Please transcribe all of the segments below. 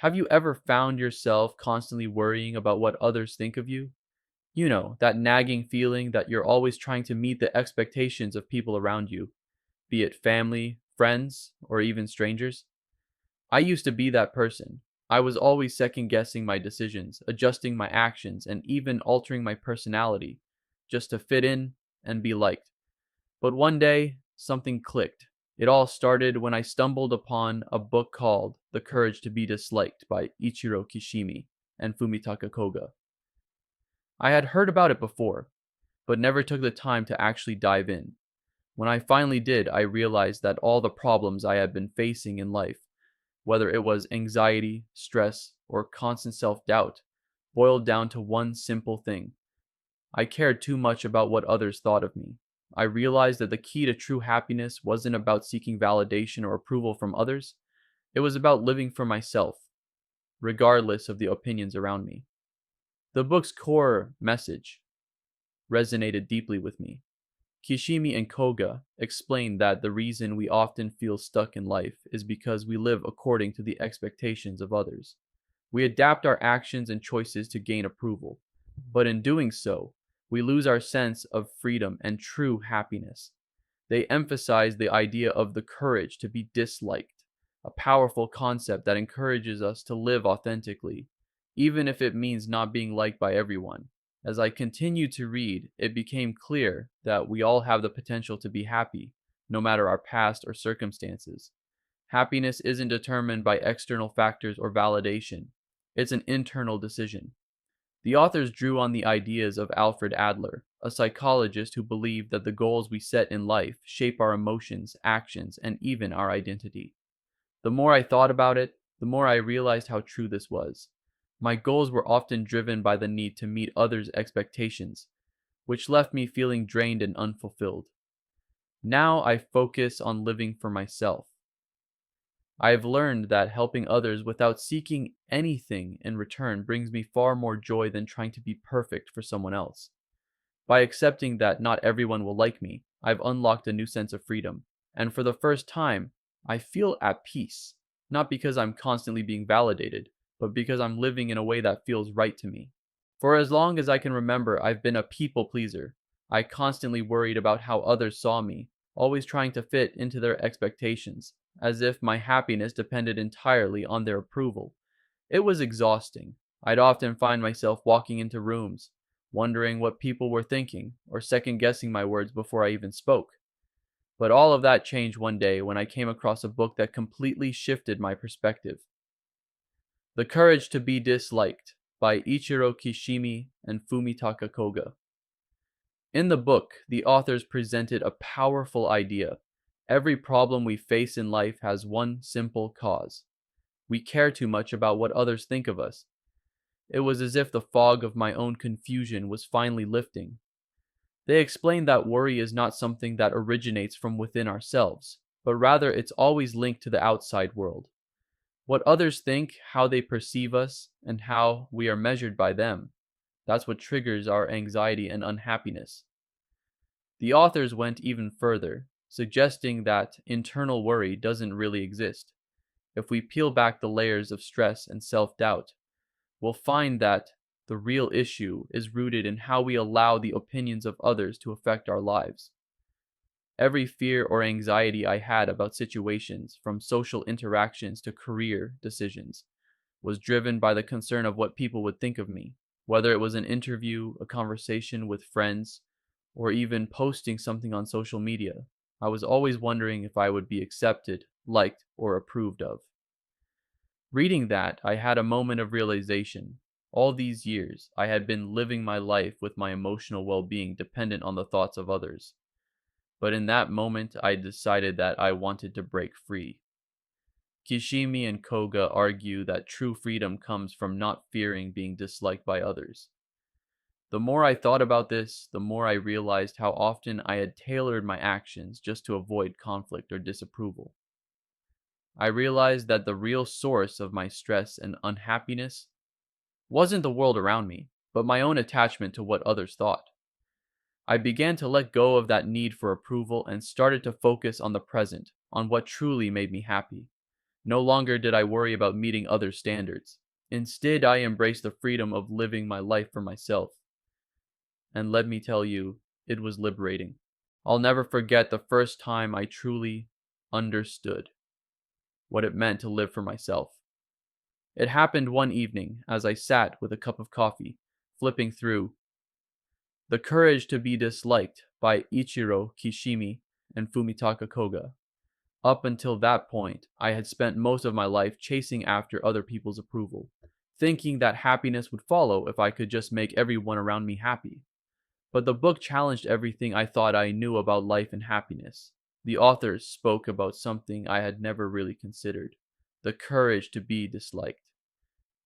Have you ever found yourself constantly worrying about what others think of you? You know, that nagging feeling that you're always trying to meet the expectations of people around you, be it family, friends, or even strangers? I used to be that person. I was always second guessing my decisions, adjusting my actions, and even altering my personality just to fit in and be liked. But one day, something clicked. It all started when I stumbled upon a book called The Courage to be Disliked by Ichiro Kishimi and Fumitaka Koga. I had heard about it before, but never took the time to actually dive in. When I finally did, I realized that all the problems I had been facing in life, whether it was anxiety, stress, or constant self doubt, boiled down to one simple thing. I cared too much about what others thought of me. I realized that the key to true happiness wasn't about seeking validation or approval from others, it was about living for myself, regardless of the opinions around me. The book's core message resonated deeply with me. Kishimi and Koga explained that the reason we often feel stuck in life is because we live according to the expectations of others. We adapt our actions and choices to gain approval, but in doing so, we lose our sense of freedom and true happiness. They emphasize the idea of the courage to be disliked, a powerful concept that encourages us to live authentically, even if it means not being liked by everyone. As I continued to read, it became clear that we all have the potential to be happy, no matter our past or circumstances. Happiness isn't determined by external factors or validation, it's an internal decision. The authors drew on the ideas of Alfred Adler, a psychologist who believed that the goals we set in life shape our emotions, actions, and even our identity. The more I thought about it, the more I realized how true this was. My goals were often driven by the need to meet others' expectations, which left me feeling drained and unfulfilled. Now I focus on living for myself. I have learned that helping others without seeking anything in return brings me far more joy than trying to be perfect for someone else. By accepting that not everyone will like me, I've unlocked a new sense of freedom, and for the first time, I feel at peace, not because I'm constantly being validated, but because I'm living in a way that feels right to me. For as long as I can remember, I've been a people pleaser. I constantly worried about how others saw me, always trying to fit into their expectations, as if my happiness depended entirely on their approval. It was exhausting. I'd often find myself walking into rooms, wondering what people were thinking, or second guessing my words before I even spoke. But all of that changed one day when I came across a book that completely shifted my perspective. The Courage to be Disliked by Ichiro Kishimi and Fumitaka Koga. In the book, the authors presented a powerful idea. Every problem we face in life has one simple cause. We care too much about what others think of us. It was as if the fog of my own confusion was finally lifting. They explained that worry is not something that originates from within ourselves, but rather it's always linked to the outside world. What others think, how they perceive us, and how we are measured by them. That's what triggers our anxiety and unhappiness. The authors went even further, suggesting that internal worry doesn't really exist. If we peel back the layers of stress and self doubt, we'll find that the real issue is rooted in how we allow the opinions of others to affect our lives. Every fear or anxiety I had about situations, from social interactions to career decisions, was driven by the concern of what people would think of me, whether it was an interview, a conversation with friends, or even posting something on social media. I was always wondering if I would be accepted, liked, or approved of. Reading that, I had a moment of realization. All these years, I had been living my life with my emotional well being dependent on the thoughts of others. But in that moment, I decided that I wanted to break free. Kishimi and Koga argue that true freedom comes from not fearing being disliked by others. The more I thought about this, the more I realized how often I had tailored my actions just to avoid conflict or disapproval. I realized that the real source of my stress and unhappiness wasn't the world around me, but my own attachment to what others thought. I began to let go of that need for approval and started to focus on the present, on what truly made me happy. No longer did I worry about meeting others' standards. Instead, I embraced the freedom of living my life for myself. And let me tell you, it was liberating. I'll never forget the first time I truly understood what it meant to live for myself. It happened one evening as I sat with a cup of coffee, flipping through The Courage to Be Disliked by Ichiro Kishimi and Fumitaka Koga. Up until that point, I had spent most of my life chasing after other people's approval, thinking that happiness would follow if I could just make everyone around me happy. But the book challenged everything I thought I knew about life and happiness. The authors spoke about something I had never really considered: the courage to be disliked.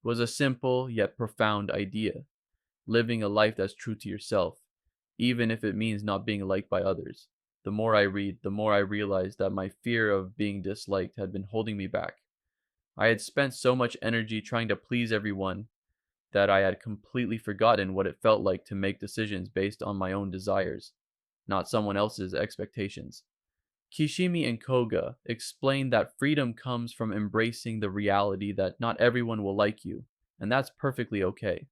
It was a simple yet profound idea: living a life that's true to yourself, even if it means not being liked by others. The more I read, the more I realized that my fear of being disliked had been holding me back. I had spent so much energy trying to please everyone that I had completely forgotten what it felt like to make decisions based on my own desires, not someone else's expectations. Kishimi and Koga explained that freedom comes from embracing the reality that not everyone will like you, and that's perfectly okay.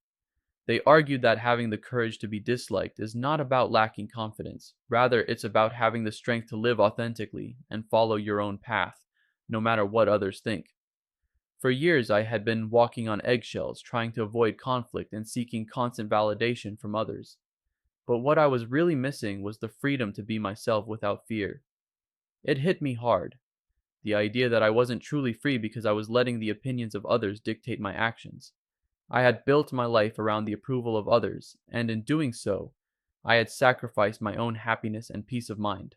They argued that having the courage to be disliked is not about lacking confidence. Rather, it's about having the strength to live authentically and follow your own path, no matter what others think. For years, I had been walking on eggshells, trying to avoid conflict and seeking constant validation from others. But what I was really missing was the freedom to be myself without fear. It hit me hard, the idea that I wasn't truly free because I was letting the opinions of others dictate my actions. I had built my life around the approval of others, and in doing so, I had sacrificed my own happiness and peace of mind.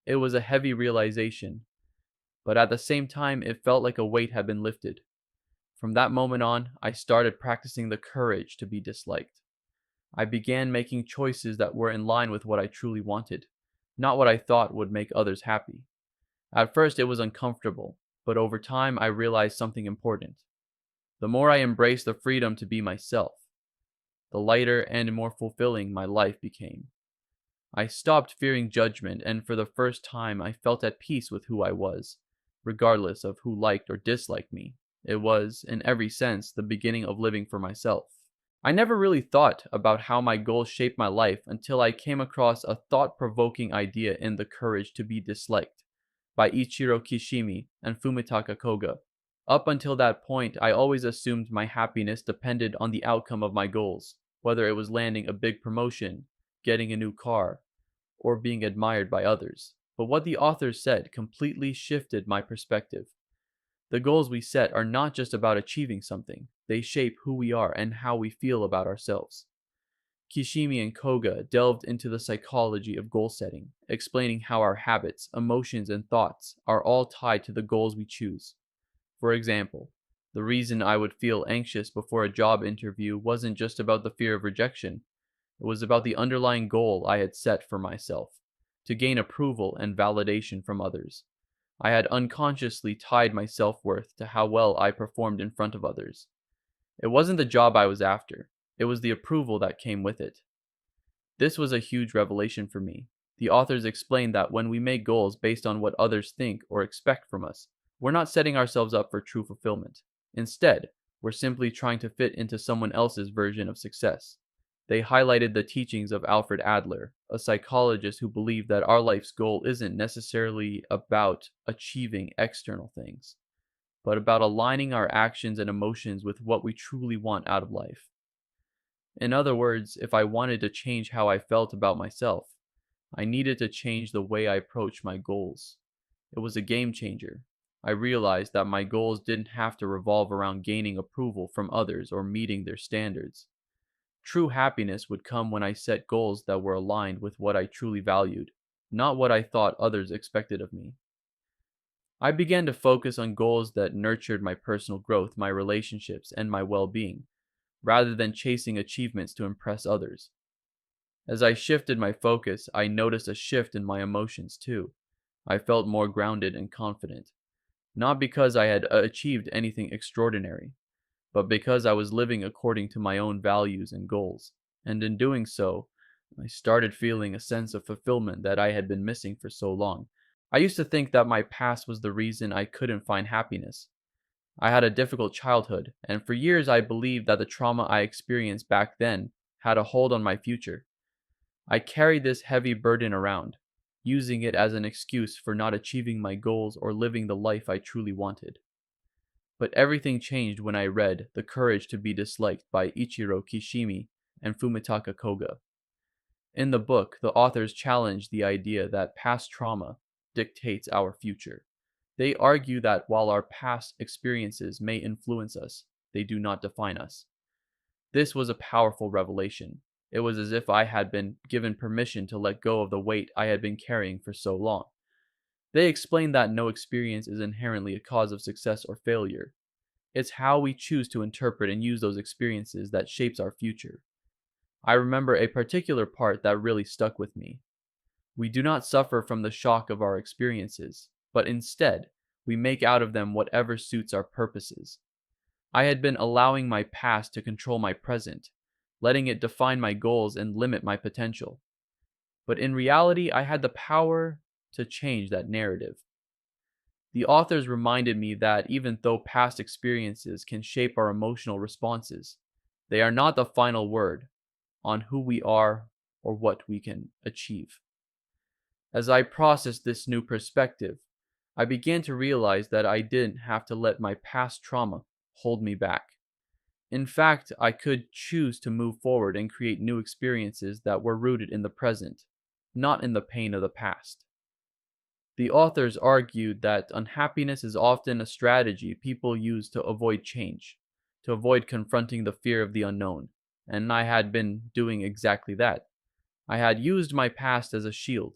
It was a heavy realization, but at the same time, it felt like a weight had been lifted. From that moment on, I started practicing the courage to be disliked. I began making choices that were in line with what I truly wanted, not what I thought would make others happy. At first, it was uncomfortable, but over time, I realized something important. The more I embraced the freedom to be myself, the lighter and more fulfilling my life became. I stopped fearing judgment, and for the first time, I felt at peace with who I was, regardless of who liked or disliked me. It was, in every sense, the beginning of living for myself. I never really thought about how my goals shaped my life until I came across a thought provoking idea in The Courage to Be Disliked by Ichiro Kishimi and Fumitaka Koga. Up until that point, I always assumed my happiness depended on the outcome of my goals, whether it was landing a big promotion, getting a new car, or being admired by others. But what the author said completely shifted my perspective. The goals we set are not just about achieving something, they shape who we are and how we feel about ourselves. Kishimi and Koga delved into the psychology of goal setting, explaining how our habits, emotions, and thoughts are all tied to the goals we choose. For example, the reason I would feel anxious before a job interview wasn't just about the fear of rejection, it was about the underlying goal I had set for myself: to gain approval and validation from others. I had unconsciously tied my self-worth to how well I performed in front of others. It wasn't the job I was after, it was the approval that came with it. This was a huge revelation for me. The authors explained that when we make goals based on what others think or expect from us, we're not setting ourselves up for true fulfillment. Instead, we're simply trying to fit into someone else's version of success. They highlighted the teachings of Alfred Adler, a psychologist who believed that our life's goal isn't necessarily about achieving external things, but about aligning our actions and emotions with what we truly want out of life. In other words, if I wanted to change how I felt about myself, I needed to change the way I approached my goals. It was a game changer. I realized that my goals didn't have to revolve around gaining approval from others or meeting their standards. True happiness would come when I set goals that were aligned with what I truly valued, not what I thought others expected of me. I began to focus on goals that nurtured my personal growth, my relationships, and my well being, rather than chasing achievements to impress others. As I shifted my focus, I noticed a shift in my emotions too. I felt more grounded and confident, not because I had achieved anything extraordinary, but because I was living according to my own values and goals. And in doing so, I started feeling a sense of fulfillment that I had been missing for so long. I used to think that my past was the reason I couldn't find happiness. I had a difficult childhood, and for years I believed that the trauma I experienced back then had a hold on my future. I carried this heavy burden around, using it as an excuse for not achieving my goals or living the life I truly wanted. But everything changed when I read The Courage to be Disliked by Ichiro Kishimi and Fumitaka Koga. In the book, the authors challenge the idea that past trauma dictates our future. They argue that while our past experiences may influence us, they do not define us. This was a powerful revelation. It was as if I had been given permission to let go of the weight I had been carrying for so long. They explain that no experience is inherently a cause of success or failure. It's how we choose to interpret and use those experiences that shapes our future. I remember a particular part that really stuck with me. We do not suffer from the shock of our experiences, but instead, we make out of them whatever suits our purposes. I had been allowing my past to control my present, letting it define my goals and limit my potential. But in reality, I had the power to change that narrative. The authors reminded me that even though past experiences can shape our emotional responses, they are not the final word on who we are or what we can achieve. As I processed this new perspective, I began to realize that I didn't have to let my past trauma hold me back. In fact, I could choose to move forward and create new experiences that were rooted in the present, not in the pain of the past. The authors argued that unhappiness is often a strategy people use to avoid change, to avoid confronting the fear of the unknown, and I had been doing exactly that. I had used my past as a shield,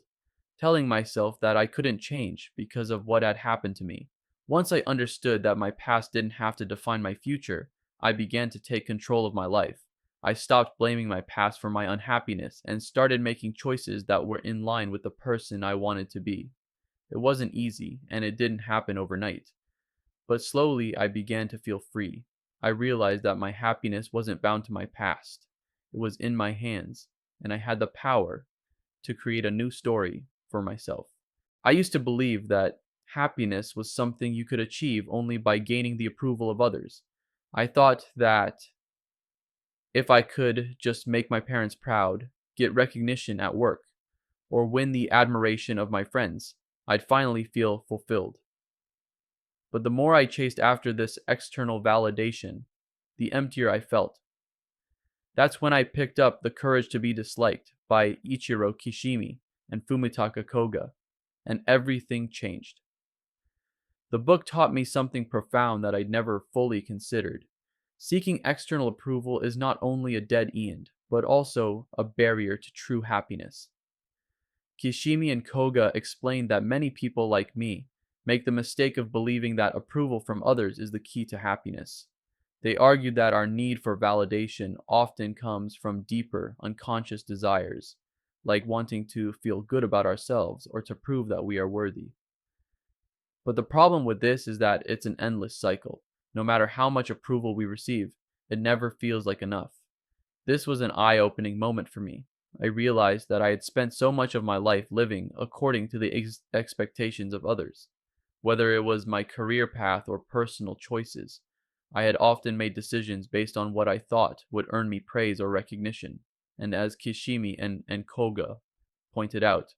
telling myself that I couldn't change because of what had happened to me. Once I understood that my past didn't have to define my future, I began to take control of my life. I stopped blaming my past for my unhappiness and started making choices that were in line with the person I wanted to be. It wasn't easy, and it didn't happen overnight. But slowly, I began to feel free. I realized that my happiness wasn't bound to my past. It was in my hands, and I had the power to create a new story for myself. I used to believe that happiness was something you could achieve only by gaining the approval of others. I thought that if I could just make my parents proud, get recognition at work, or win the admiration of my friends, I'd finally feel fulfilled. But the more I chased after this external validation, the emptier I felt. That's when I picked up The Courage to be Disliked by Ichiro Kishimi and Fumitaka Koga, and everything changed. The book taught me something profound that I'd never fully considered. Seeking external approval is not only a dead end, but also a barrier to true happiness. Kishimi and Koga explained that many people like me make the mistake of believing that approval from others is the key to happiness. They argued that our need for validation often comes from deeper, unconscious desires, like wanting to feel good about ourselves or to prove that we are worthy. But the problem with this is that it's an endless cycle. No matter how much approval we receive, it never feels like enough. This was an eye-opening moment for me. I realized that I had spent so much of my life living according to the expectations of others. Whether it was my career path or personal choices, I had often made decisions based on what I thought would earn me praise or recognition. And as Kishimi and Koga pointed out,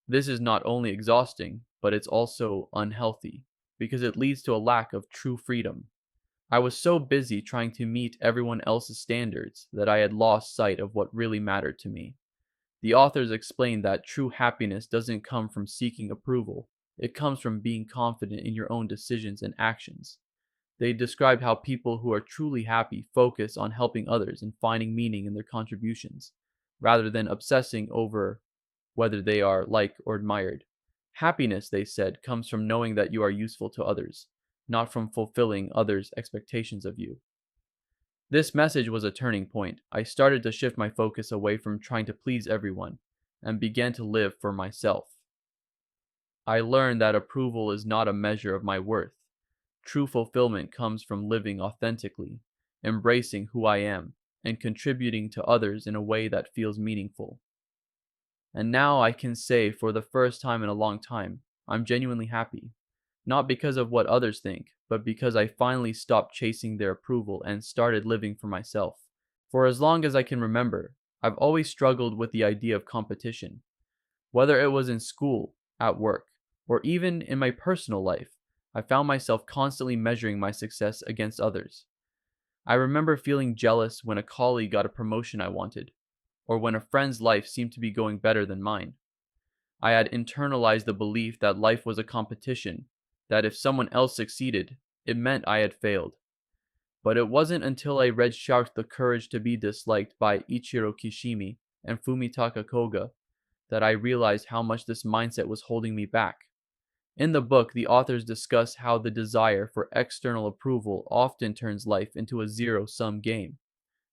this is not only exhausting, but it's also unhealthy, because it leads to a lack of true freedom. I was so busy trying to meet everyone else's standards that I had lost sight of what really mattered to me. The authors explained that true happiness doesn't come from seeking approval, it comes from being confident in your own decisions and actions. They described how people who are truly happy focus on helping others and finding meaning in their contributions, rather than obsessing over whether they are liked or admired. Happiness, they said, comes from knowing that you are useful to others, not from fulfilling others' expectations of you. This message was a turning point. I started to shift my focus away from trying to please everyone and began to live for myself. I learned that approval is not a measure of my worth. True fulfillment comes from living authentically, embracing who I am, and contributing to others in a way that feels meaningful. And now I can say for the first time in a long time, I'm genuinely happy. Not because of what others think, but because I finally stopped chasing their approval and started living for myself. For as long as I can remember, I've always struggled with the idea of competition. Whether it was in school, at work, or even in my personal life, I found myself constantly measuring my success against others. I remember feeling jealous when a colleague got a promotion I wanted, or when a friend's life seemed to be going better than mine. I had internalized the belief that life was a competition, that if someone else succeeded, it meant I had failed. But it wasn't until I read Shark The Courage to Be Disliked by Ichiro Kishimi and Fumitaka Koga that I realized how much this mindset was holding me back. In the book, the authors discuss how the desire for external approval often turns life into a zero-sum game.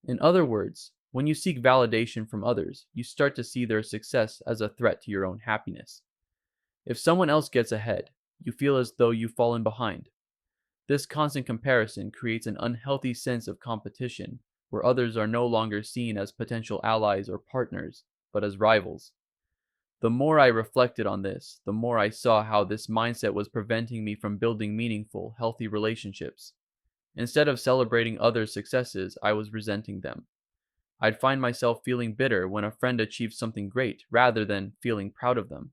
In other words, when you seek validation from others, you start to see their success as a threat to your own happiness. If someone else gets ahead, you feel as though you've fallen behind. This constant comparison creates an unhealthy sense of competition, where others are no longer seen as potential allies or partners, but as rivals. The more I reflected on this, the more I saw how this mindset was preventing me from building meaningful, healthy relationships. Instead of celebrating others' successes, I was resenting them. I'd find myself feeling bitter when a friend achieved something great, rather than feeling proud of them.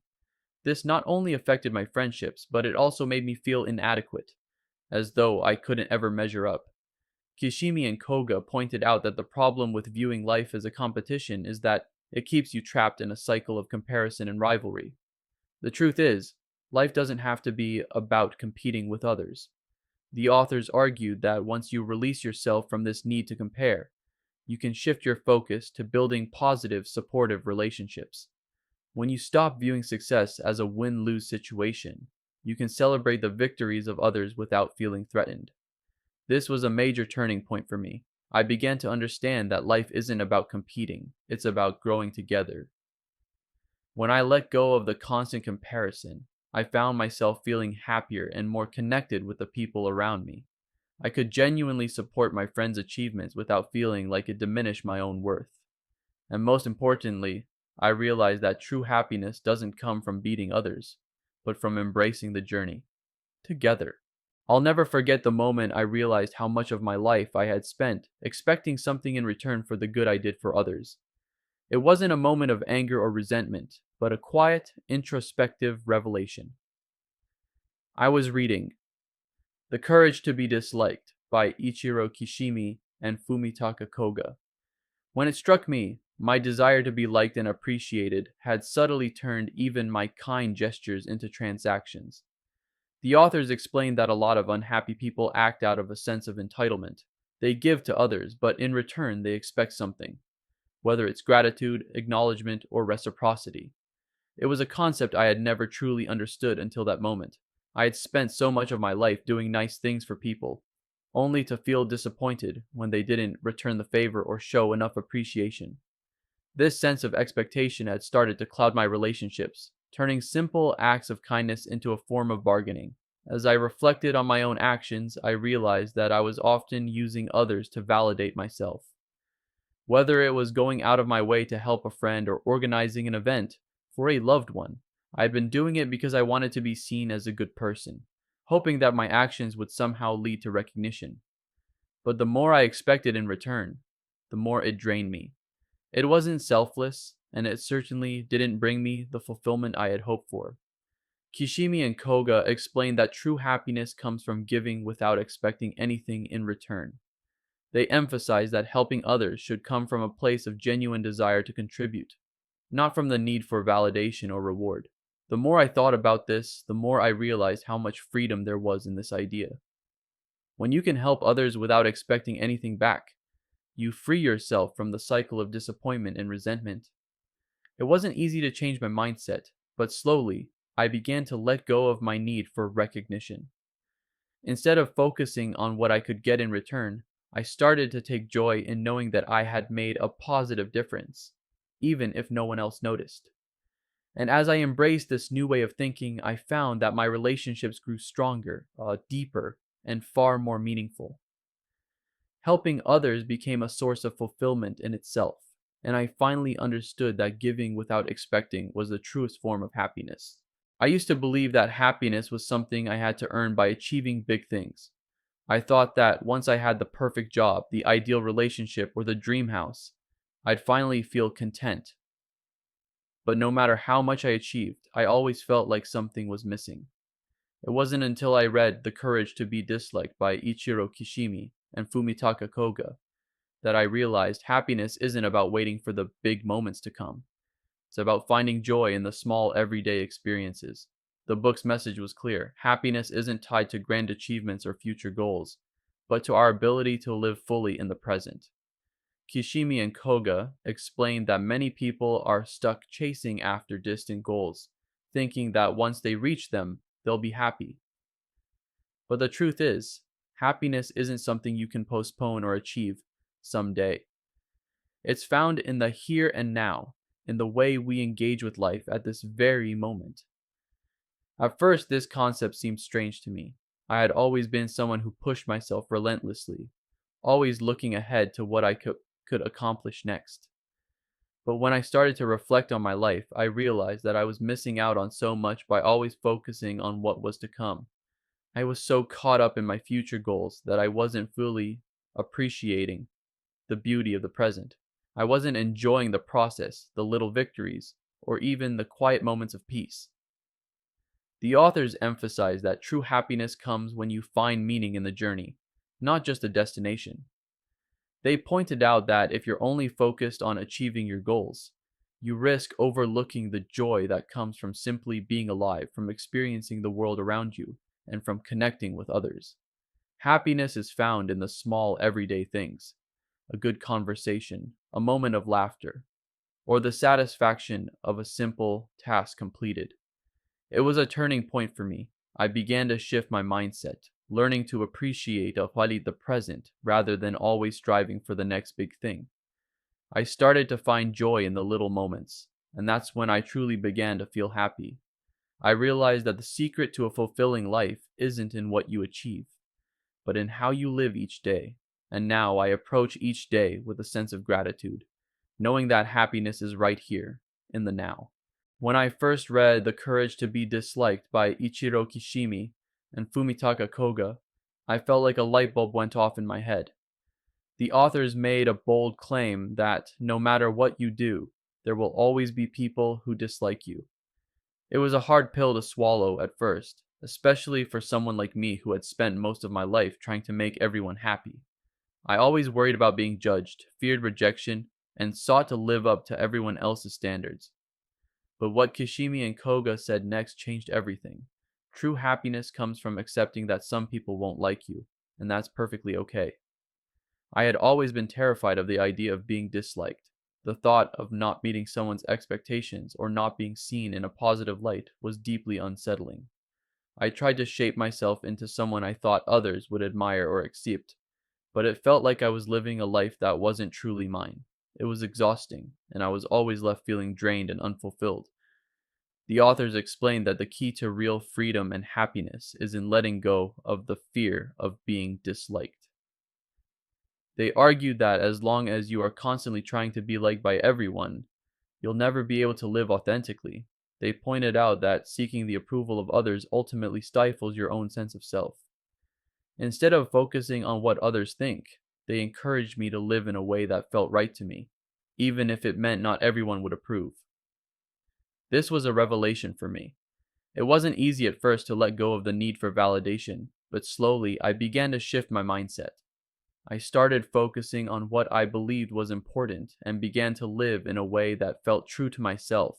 This not only affected my friendships, but it also made me feel inadequate, as though I couldn't ever measure up. Kishimi and Koga pointed out that the problem with viewing life as a competition is that it keeps you trapped in a cycle of comparison and rivalry. The truth is, life doesn't have to be about competing with others. The authors argued that once you release yourself from this need to compare, you can shift your focus to building positive, supportive relationships. When you stop viewing success as a win-lose situation, you can celebrate the victories of others without feeling threatened. This was a major turning point for me. I began to understand that life isn't about competing, it's about growing together. When I let go of the constant comparison, I found myself feeling happier and more connected with the people around me. I could genuinely support my friends' achievements without feeling like it diminished my own worth. And most importantly, I realized that true happiness doesn't come from beating others, but from embracing the journey together. I'll never forget the moment I realized how much of my life I had spent expecting something in return for the good I did for others. It wasn't a moment of anger or resentment, but a quiet, introspective revelation. I was reading The Courage to Be Disliked by Ichiro Kishimi and Fumitaka Koga. When it struck me, my desire to be liked and appreciated had subtly turned even my kind gestures into transactions. The authors explained that a lot of unhappy people act out of a sense of entitlement. They give to others, but in return they expect something, whether it's gratitude, acknowledgement, or reciprocity. It was a concept I had never truly understood until that moment. I had spent so much of my life doing nice things for people, only to feel disappointed when they didn't return the favor or show enough appreciation. This sense of expectation had started to cloud my relationships, turning simple acts of kindness into a form of bargaining. As I reflected on my own actions, I realized that I was often using others to validate myself. Whether it was going out of my way to help a friend or organizing an event for a loved one, I had been doing it because I wanted to be seen as a good person, hoping that my actions would somehow lead to recognition. But the more I expected in return, the more it drained me. It wasn't selfless, and it certainly didn't bring me the fulfillment I had hoped for. Kishimi and Koga explained that true happiness comes from giving without expecting anything in return. They emphasized that helping others should come from a place of genuine desire to contribute, not from the need for validation or reward. The more I thought about this, the more I realized how much freedom there was in this idea. When you can help others without expecting anything back, you free yourself from the cycle of disappointment and resentment. It wasn't easy to change my mindset, but slowly, I began to let go of my need for recognition. Instead of focusing on what I could get in return, I started to take joy in knowing that I had made a positive difference, even if no one else noticed. And as I embraced this new way of thinking, I found that my relationships grew stronger, deeper, and far more meaningful. Helping others became a source of fulfillment in itself, and I finally understood that giving without expecting was the truest form of happiness. I used to believe that happiness was something I had to earn by achieving big things. I thought that once I had the perfect job, the ideal relationship, or the dream house, I'd finally feel content. But no matter how much I achieved, I always felt like something was missing. It wasn't until I read The Courage to Be Disliked by Ichiro Kishimi and Fumitaka Koga that I realized happiness isn't about waiting for the big moments to come. It's about finding joy in the small everyday experiences. The book's message was clear. Happiness isn't tied to grand achievements or future goals, but to our ability to live fully in the present. Kishimi and Koga explained that many people are stuck chasing after distant goals, thinking that once they reach them, they'll be happy. But the truth is, happiness isn't something you can postpone or achieve someday. It's found in the here and now, in the way we engage with life at this very moment. At first, this concept seemed strange to me. I had always been someone who pushed myself relentlessly, always looking ahead to what I could accomplish next. But when I started to reflect on my life, I realized that I was missing out on so much by always focusing on what was to come. I was so caught up in my future goals that I wasn't fully appreciating the beauty of the present. I wasn't enjoying the process, the little victories, or even the quiet moments of peace. The authors emphasize that true happiness comes when you find meaning in the journey, not just a destination. They pointed out that if you're only focused on achieving your goals, you risk overlooking the joy that comes from simply being alive, from experiencing the world around you, and from connecting with others. Happiness is found in the small everyday things: a good conversation, a moment of laughter, or the satisfaction of a simple task completed. It was a turning point for me. I began to shift my mindset, learning to appreciate the present rather than always striving for the next big thing. I started to find joy in the little moments, and that's when I truly began to feel happy. I realized that the secret to a fulfilling life isn't in what you achieve, but in how you live each day. And now I approach each day with a sense of gratitude, knowing that happiness is right here, in the now. When I first read The Courage to Be Disliked by Ichiro Kishimi and Fumitaka Koga, I felt like a light bulb went off in my head. The authors made a bold claim that no matter what you do, there will always be people who dislike you. It was a hard pill to swallow at first, especially for someone like me who had spent most of my life trying to make everyone happy. I always worried about being judged, feared rejection, and sought to live up to everyone else's standards. But what Kishimi and Koga said next changed everything. True happiness comes from accepting that some people won't like you, and that's perfectly okay. I had always been terrified of the idea of being disliked. The thought of not meeting someone's expectations or not being seen in a positive light was deeply unsettling. I tried to shape myself into someone I thought others would admire or accept, but it felt like I was living a life that wasn't truly mine. It was exhausting, and I was always left feeling drained and unfulfilled. The authors explained that the key to real freedom and happiness is in letting go of the fear of being disliked. They argued that as long as you are constantly trying to be liked by everyone, you'll never be able to live authentically. They pointed out that seeking the approval of others ultimately stifles your own sense of self. Instead of focusing on what others think, they encouraged me to live in a way that felt right to me, even if it meant not everyone would approve. This was a revelation for me. It wasn't easy at first to let go of the need for validation, but slowly I began to shift my mindset. I started focusing on what I believed was important and began to live in a way that felt true to myself,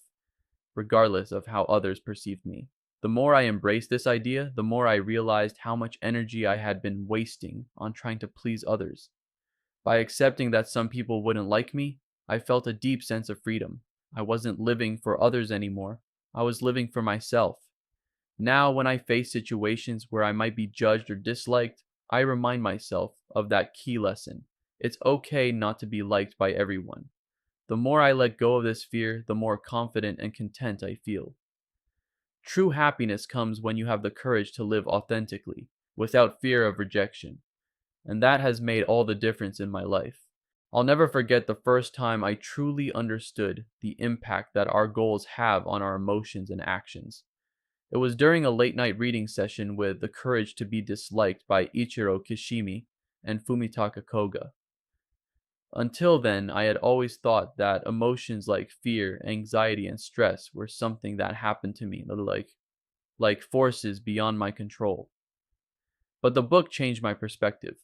regardless of how others perceived me. The more I embraced this idea, the more I realized how much energy I had been wasting on trying to please others. By accepting that some people wouldn't like me, I felt a deep sense of freedom. I wasn't living for others anymore. I was living for myself. Now, when I face situations where I might be judged or disliked, I remind myself of that key lesson. It's okay not to be liked by everyone. The more I let go of this fear, the more confident and content I feel. True happiness comes when you have the courage to live authentically, without fear of rejection. And that has made all the difference in my life. I'll never forget the first time I truly understood the impact that our goals have on our emotions and actions. It was during a late night reading session with The Courage to be Disliked by Ichiro Kishimi and Fumitaka Koga. Until then, I had always thought that emotions like fear, anxiety, and stress were something that happened to me, like forces beyond my control. But the book changed my perspective.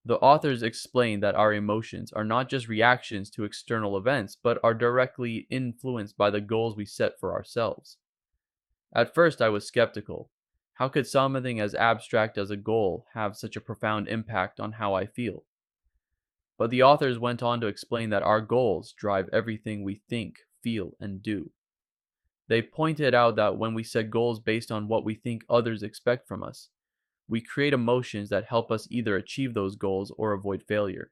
The authors explain that our emotions are not just reactions to external events, but are directly influenced by the goals we set for ourselves. At first, I was skeptical. How could something as abstract as a goal have such a profound impact on how I feel? But the authors went on to explain that our goals drive everything we think, feel, and do. They pointed out that when we set goals based on what we think others expect from us, we create emotions that help us either achieve those goals or avoid failure.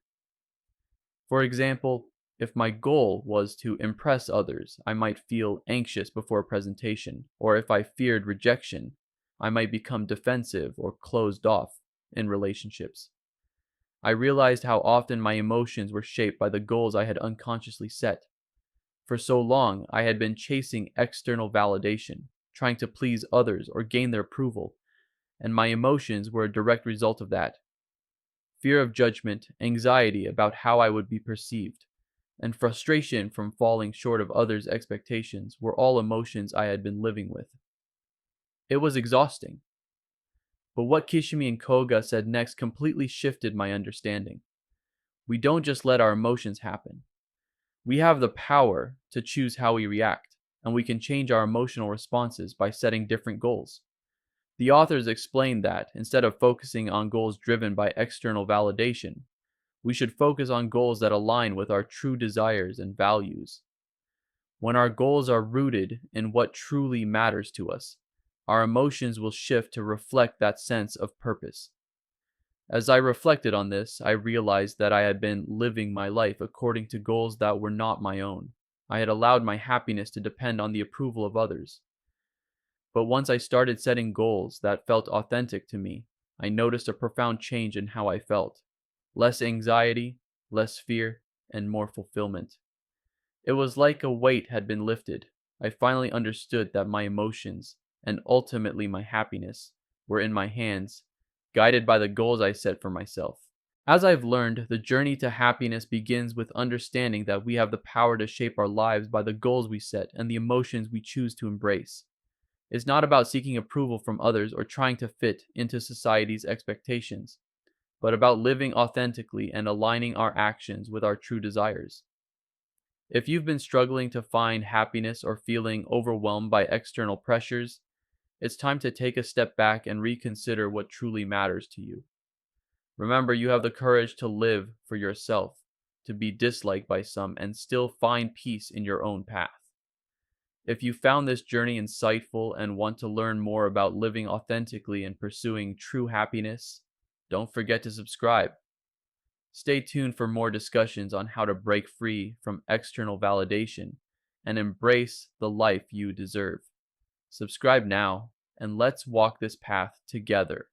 For example, if my goal was to impress others, I might feel anxious before a presentation, or if I feared rejection, I might become defensive or closed off in relationships. I realized how often my emotions were shaped by the goals I had unconsciously set. For so long, I had been chasing external validation, trying to please others or gain their approval, and my emotions were a direct result of that. Fear of judgment, anxiety about how I would be perceived, and frustration from falling short of others' expectations were all emotions I had been living with. It was exhausting. But what Kishimi and Koga said next completely shifted my understanding. We don't just let our emotions happen. We have the power to choose how we react, and we can change our emotional responses by setting different goals. The authors explained that, instead of focusing on goals driven by external validation, we should focus on goals that align with our true desires and values. When our goals are rooted in what truly matters to us, our emotions will shift to reflect that sense of purpose. As I reflected on this, I realized that I had been living my life according to goals that were not my own. I had allowed my happiness to depend on the approval of others. But once I started setting goals that felt authentic to me, I noticed a profound change in how I felt. Less anxiety, less fear, and more fulfillment. It was like a weight had been lifted. I finally understood that my emotions, and ultimately my happiness, were in my hands, guided by the goals I set for myself. As I've learned, the journey to happiness begins with understanding that we have the power to shape our lives by the goals we set and the emotions we choose to embrace. It's not about seeking approval from others or trying to fit into society's expectations, but about living authentically and aligning our actions with our true desires. If you've been struggling to find happiness or feeling overwhelmed by external pressures, it's time to take a step back and reconsider what truly matters to you. Remember, you have the courage to live for yourself, to be disliked by some, and still find peace in your own path. If you found this journey insightful and want to learn more about living authentically and pursuing true happiness, don't forget to subscribe. Stay tuned for more discussions on how to break free from external validation and embrace the life you deserve. Subscribe now, and let's walk this path together.